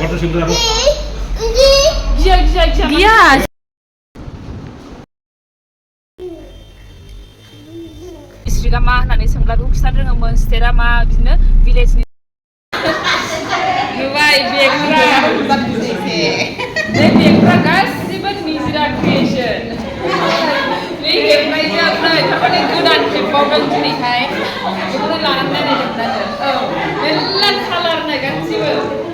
Iya. Istri mah nanti senglaku kita dengan monstera mah bisnya village ni. Dubai Bekra. Bekra guys, siapa ni sila creation. Ni Bekra je apa? Tapi ni Gwdan problem ni hai. Gwdan laran ni ada. Oh, elan color ni kan siapa?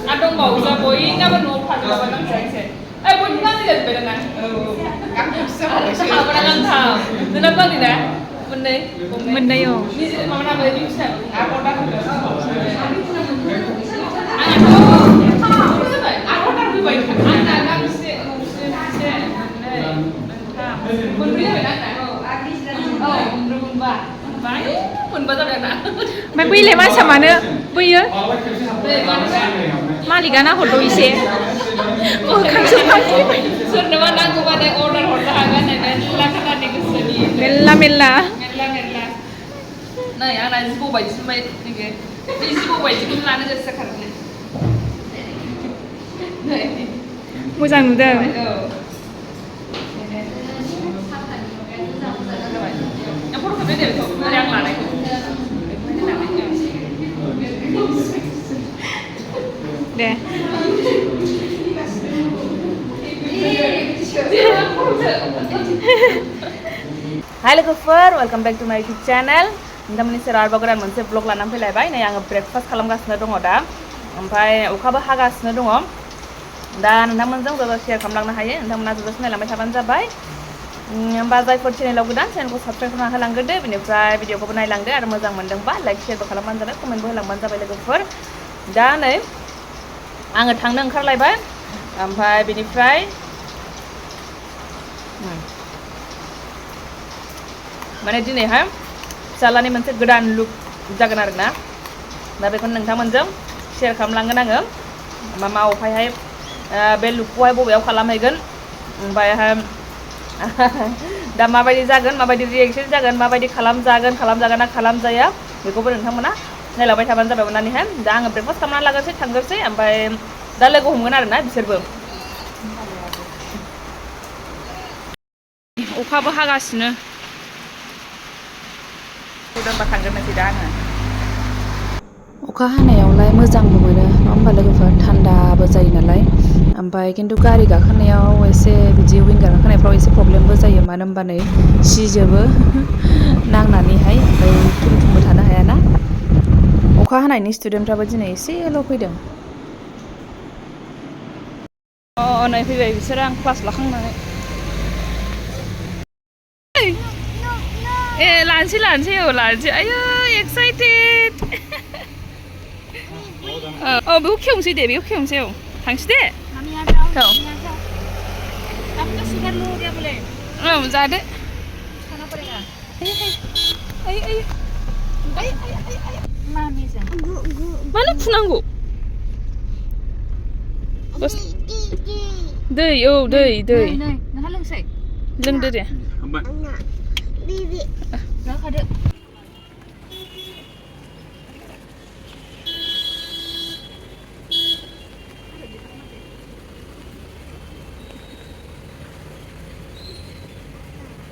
Adong mau siapa? Ini apa no part apa nak cakap? Bukan ni kan berenang. Kamu siapa? Apa nak tahu? Kenapa ni dah? Benda yo. Ni mana boleh bisa? Aku dah. Aku dah Dubai. Anak kan mesti. Pun beri apa nak? Oh, berubah. Baik. Pun betul tak? Mai le macam mana? Bui ya? Maligana hodo isi. Oh, kan semua. Sudah mana aku pada order Hagwn ni. Lakukan ni kesini. Mela. Nah, yang lain sih buat cuma ni ke. Ini sih buat cuma mana je sekarang ni. Macam muda. Yang perlu kita dia tu, yang mana itu. Deh. Hai logofer, welcome back to my YouTube channel. Nonton surhablainai moनसे vlog लानानै फैलायबाय नै आङो breakfast खालामगासिनो दङ दा ओमफ्राय अखाबो हागासिनो दङ दा नोंथांमोनजों ज' शेयार खालामलांनो हायो नोंथांमोना ज' नायलांबाय थाबानो जाबाय होमबा जायफोर चेनेलाव गोदान चेनेलखौ साबस्क्राइब खालामना होलांग्रोदो बेनिफ्राय भिडिअखौबो नायलांदो आरो मोजां मोनदोंबा लाइक शेयारबो खालामबानो जाबाय कमेन्टबो होलांबानो जाबाय लोगोफोर दा नै आङो थांनो ओंखारलायबाय ओमफ्राय बेनिफ्राय माने दिनैहाय फिसालानि मोनसे गोदान लुक जागोन आरोना दा बेखौनो नोंथांमोनजों शेयार खालामलांगोन आङो मा अफायहाय बे लुकखौहाय बबेयाव खालामहैगोन ओमफ्रायहाय दा माबायदि जागोन माबायदि रिएक्शन जागोन माबायदि खालामजागोन ना खालामजाया बेखौबो नोंथांमोना नायलांबाय थाबानो जाबाय अननानैहाय दा आङो ब्रेकफास्ट खालामनानै लाग्रोसै थांग्रोसै ओमफ्राय दा लोगो हमगोन आरोना बिसोरबो अखाबो हागासिनो अखा हानायावलाय मोजांबो मोनो नङा होमबा लोगोफोर थान्दाबो जायो नालाय ओमफ्राय खिन्थु गारि गाखोनायाव एसे बिदि विंगार गाखोनायफ्राव एसे प्रब्लेमबो जायो मानो होनबा नै सिजोबो नांनानैहाय ओमफ्राय थुमथुमबो थानो हायाना अखा हानायनि स्टुडेन्टफ्राबो दिनै एसेल' फैदों नै फैबाय बिसोरो आं क्लास लाखांनानै लानोसै आयौ एक्साइटेड बेखौ खेवनोसै दे बेखौ खेवनोसै थांसै दे जादो मानो फुनांगौ दै नोंहा लोंसै लोंदो दे खादो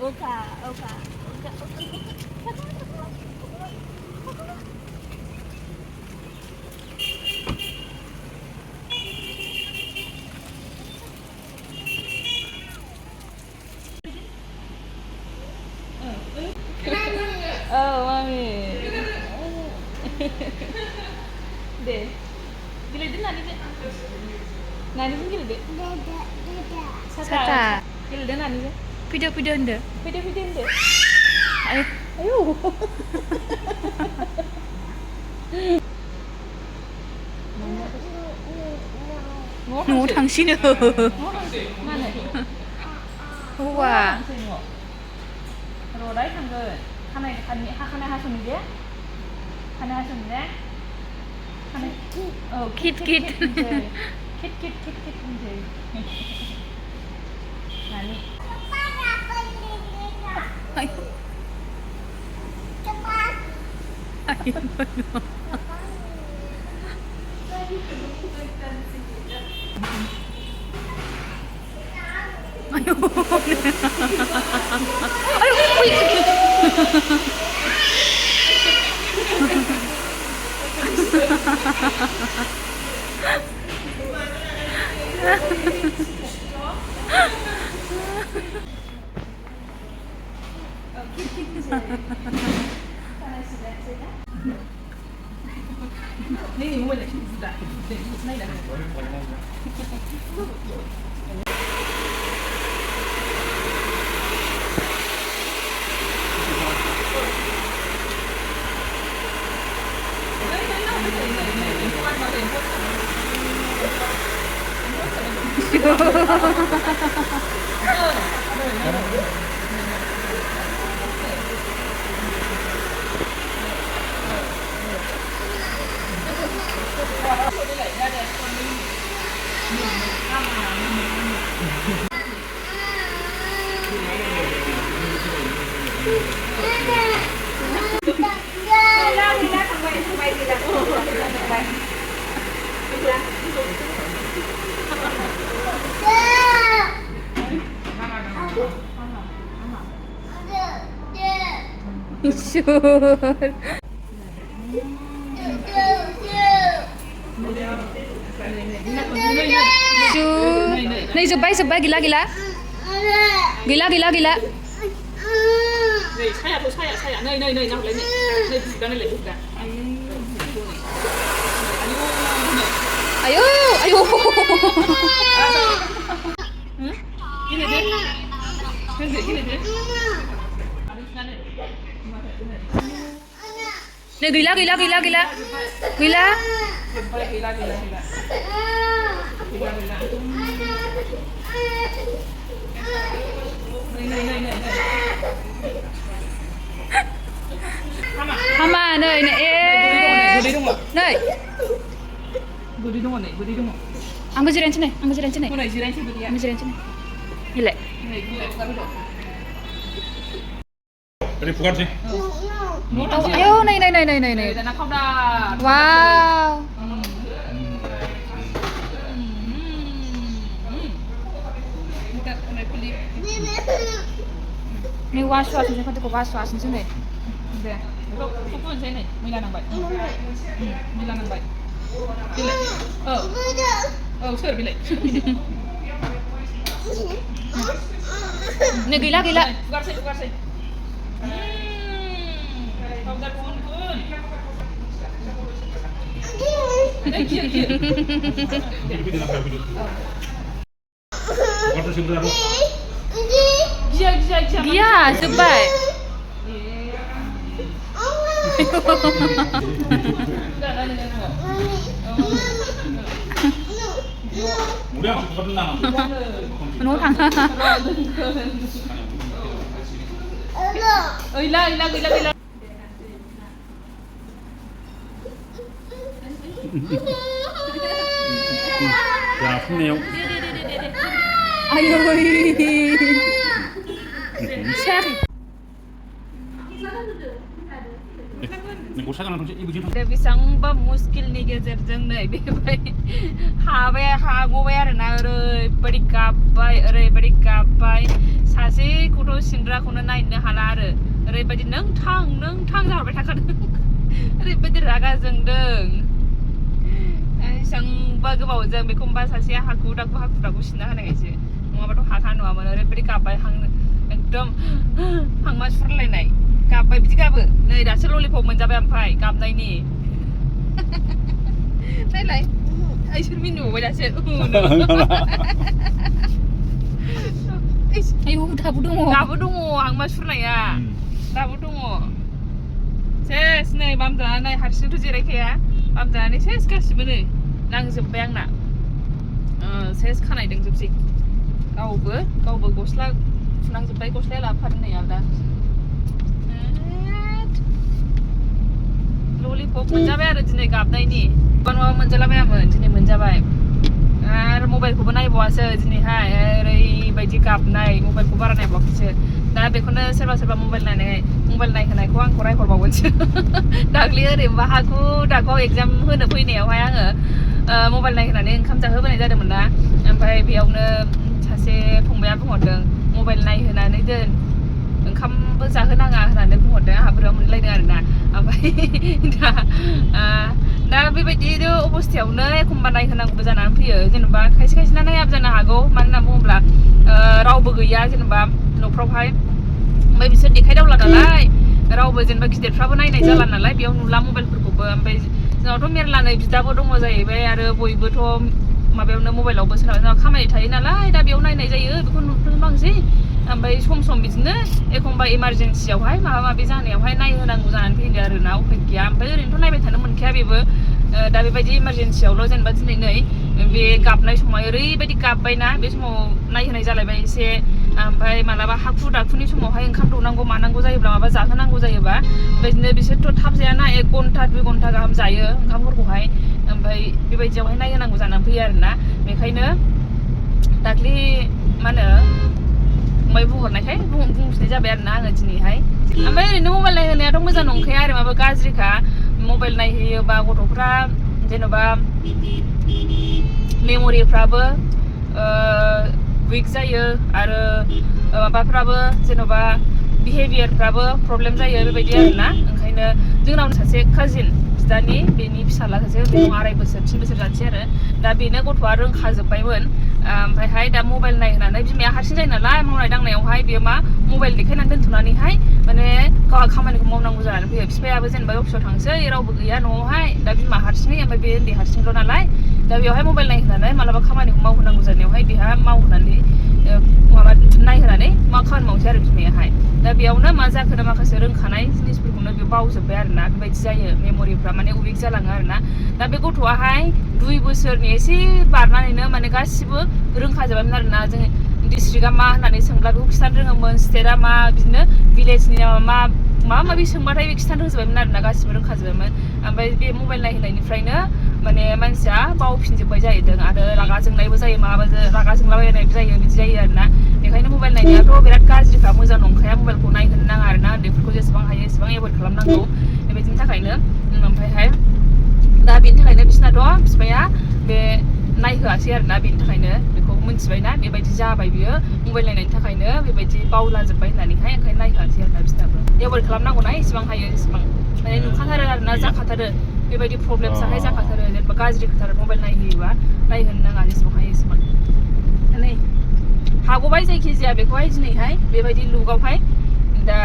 Oka. Oh, mami. Deh. Gilitin nani pun gilitin. Sata. Gilitin nani sih? Video ende. Ayo. 너 당신은 우와 로라이 당근 하나에 하셨는데 하나 하셨는데 하나 킷 나니 아이고 아유. 아유, 어이. Nee, moet je niet daar. Nee, nee, nee. Sure. Này giật bay gila gila. Gila gila gila. Này saya. Này nào lấy này. Này buka này lấy buka. Ayo, ayo. Gini deh. Gini deh. Này gila gila gila gila. Gila. Hama nơi này nơi ang jiran sini ang jiran sini gila Ini bukan sih. Ayo này wow ini was ini kan tuh was sini deh pokoknya sini milan nang baik gila oh sure bila ini gila buka sih powder pun Iya, sebaik. Udah pernah. Menurut oh, gila. Ya, neo. Ayo. Cari. Tapi sangba muskil nih gezer jeng nih, bebai. Hagwn na beri gabbai. Sasi kudo sindra kuno naik nih halar. Badi neng tang dah bertakar. Badi raga jeng deng. Sangba gebau jeng bekumba sasi haku daku sinda nih aja. Mau apa tuh Hagwn mana beri gabbai एकदम Hangma surhablainai gabbai बिदि गाबो नै दासो lollipop मोनजाबाय ओमफ्राय गाबनायनि नायलाय आइसोर मिनिबावबाय दासो आयौ दाबो दङ Hangma surhablainaiया दाबो दङ सेस नै बामजानानै हारसिंथ' जिरायखाया बामजानानै सेस गासिबो नै नांजोबबाय आंना सेस खानाय दोंजोबसै गावबो गस्ला फुनांजोबबाय गस्लाया लाफादों नै आलदा ललिपप मोनजाबाय आरो दिनै गाबनायनि माबा मोनजालाबायामोन दिनै मोनजाबाय आरो मबाइलखौबो नायबावासो दिनैहाय ओरैबायदि गाबनाय मबाइलखौ बारा नायबावाखैसो दा बेखौनो सोरबा मबाइल नायहोनायखौ आंखौ रायहरबावगोनसो दाख्लि ओरैनोबा हाखु दाखु एगजाम होनो फैनायावहाय आङो मबाइल नायहोनानै ओंखाम जाहोबोनाय जादोंमोन ना ओमफ्राय बेयावनो सासे फंबाया बुंहरदों मबाइल नायहोनानै दोन ओंखामबो जाहोनाङा होननानै बुंहरदों आंहा बोरैबा मोनलायदों आरोना ओमफ्राय दा बेबायदि अबस्थायावनो एखमबा नायहोनांगौबो जानानै फैयो जेनेबा खायसे खायसेना नायाबो जानो हागौ मानो होनना बुङोब्ला रावबो गैया जेनेबा न'फ्रावहाय ओमफ्राय बिसोर देखायदावला नालाय रावबो जेनेबा गिदिरफ्राबो नायनाय जाला नालाय बेयाव नुला मबाइलफोरखौबो ओमफ्राय जोंनावथ' मेरला नै बिदाबो दङ जाहैबाय आरो बयबोथ' माबायावनो मबाइलावबो सोरनाबा खामानि थायो नालाय दा बेयाव नायनाय जायो बेखौ नुफ्लांनो बांसै ओमफ्राय सम बिदिनो एखमबा इमारजेन्सियावहाय माबा माबि जानायावहाय नायहोनांगौ जानानै फैदों आरोना उफाय गैया ओमफ्राय ओरैनोथ' नायबाय थानो मोनखाया बेबो दा बेबायदि इमारजेन्सियावल' जेनेबा दिनै नै बे गाबनाय समाव ओरैबायदि गाबबायना बे समाव नायहोनाय जालायबाय एसे ओमफ्राय मालाबा हाखु दाखुनि समावहाय ओंखाम दौनांगौ मानांगौ जायोब्ला माबा जाहोनांगौ जायोबा बेबायदिनो बिसोरथ' थाब जायाना 1 घन्टा 2 घन्टा गाहाम जायो ओंखामफोरखौहाय ओमफ्राय बेबायदियावहाय नायहोनांगौ जानानै फैयो आरोना बेखायनो दाख्लि मा होनो फंबाय बुंहरनायखाय बुंफिननाय जाबाय आरोना आङो दिनैहाय ओमफ्राय ओरैनो मबाइल नायहोनायाथ' मोजां नंखाया आरो माबा गाज्रिखा मबाइल नायहोयोबा गथ'फ्रा जेन'बा मेम'रिफ्राबो उइक जायो आरो माबाफ्राबो जेन'बा बिहेभियारफ्राबो प्रब्लेम जायो बेबायदि आरोना ओंखायनो जोंनाव सासे काजिन बिदानि बेनि फिसाला सासे उन्दै दं 2.5 बोसोर 3 बोसोर जानोसै आरो दा बेनो गथ'आ रोंखाजोब्बायमोन ओमफ्रायहाय दा मबाइल नायहोनानै बिमाया हारसिं जायो नालाय मावनाय दांनायावहाय बेयो मा मबाइल देखायनानै दोनथ'नानैहाय माने गावहा खामानिखौ मावनांगौ जानानै फैयो बिफायाबो जेनेबा अफिसाव थांसै रावबो गैया न'आवहाय दा बिमा हारसिङै ओमफ्राय बे उन्दै हारसिंल' नालाय दा बेवहाय मबाइल नायहोनानै मालाबा खामानिखौ मावहोनांगौ जानायावहाय बेहा मावहोनानै माबा नायहोनानै मा खामानि मावसै आरो बिमायाहाय दा बेयावनो मा जाखोना माखासे रोंखानाय जिनिसफोरखौनो बे बावजोब्बाय आरोना बेबायदि जायो मेम'रिफ्रा माने उइक जालाङो आरोना दा बे गथ'आहाय 2 बोसोरनि एसे बारनानैनो माने गासिबो रोंखाजोबायमोन आरोना जों डिस्ट्रिक्टआ मा होननानै सोंब्ला बेखौ खिथानो रोङोमोन स्टेटआ मा बिदिनो भिलेजनि माबा माबि सोंबाथाय बे खिथानो रोंजोबायमोन आरोना गासिबो रोंखाजोबायमोन ओमफ्राय बे मबाइल नायहोनायनिफ्रायनो माने मानसिया बावफिनजोब्बाय जाहैदों आरो रागा जोंनायबो जायो माबा रागा जोंलाबायनायबो जायो बिदि जायो आरोना बेखायनो मबाइल नायनायाथ' बिराद गाज्रिखा मोजां नंखाया मबाइलखौ नायहोनो नाङा आरोना उन्दैफोरखौ जेसेबां हायो एसेबां एभयड खालामनांगौ बेबायदिनि थाखायनो ओमफ्रायहाय दा बेनि थाखायनो बिसोरनाथ' बिफाया बे नायहोआसै आरोना बेनि थाखायनो बेखौ मिथिबायना बेबायदि जाबाय बियो मबाइल नायनायनि थाखायनो बेबायदि बावलाजोब्बाय होननानैहाय ओंखायनो नायहोआसै आरोना बिसोरनाबो एभयड खालामनांगौना एसेबां हायो एसेबां माने नुखाथारो आरोना जाखाथारो बेबायदि प्रब्लेमसाहाय जाखाथारो जेनेबा गाज्रि खोथा मबाइल नायहोयोबा नायहोनो नाङा जेसेबां हायो एसेबां नै हागौबाय जायखिजाया बेखौहाय दिनैहाय बेबायदि लुकआवहाय दा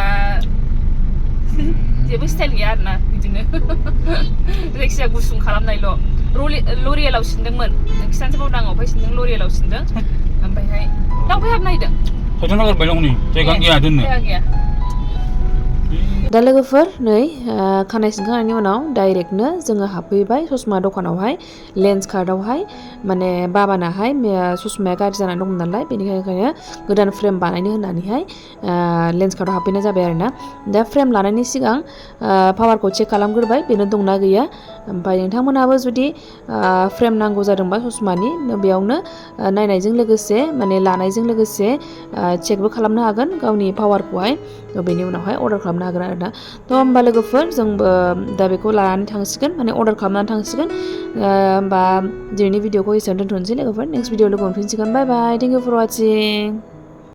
जेबो स्टाइल गैया आरोना बिदिनो जायखिजाया गुसुं खालामनायल' लरियेलाव सिनदोंमोन खिथानोसै बावदों आं अफाय सिनदों लरियेलाव सिनदों ओमफ्रायहाय दा अफाय हाबनो नागिरदों फैसा नागिरबाय दं नै जायगा गैया दोननो गैया दा लोगोफोर नै खानाय सिनखांनायनि उनाव डाइरेक्टनो जोङो हाबफैबाय ससमा दखानावहाय लेन्स कार्डआवहाय माने बाबानाहाय ससमाया गाज्रि जानानै दंमोन नालाय बेनिखायनो गोदान फ्रेम बानायनो होननानैहाय लेन्स कार्डआव हाबफैनाय जाबाय आरोना दा फ्रेम लानायनि सिगां पावारखौ चेक खालामग्रोबाय बेनो दंना गैया ओमफ्राय नोंथांमोनहाबो जुदि फ्रेम नांगौ जादोंबा ससमानि बेयावनो नायनायजों लोगोसे माने लानायजों लोगोसे चेकबो खालामनो हागोन गावनि पावारखौहाय बेनि उनावहाय अर्डार खालामनो हागोन आरोना थ' होमबा लोगोफोर जोंबो दा बेखौ लानानै थांसिगोन माने अर्डार खालामनानै थांसिगोन होमबा दिनैनि भिडिअखौ एसेयावनो दोनथ'नोसै लोगोफोर नेक्स्ट भिडिअ लोगो मोनफिनसिगोन बाय बाय थेंक इउ फर वाचिं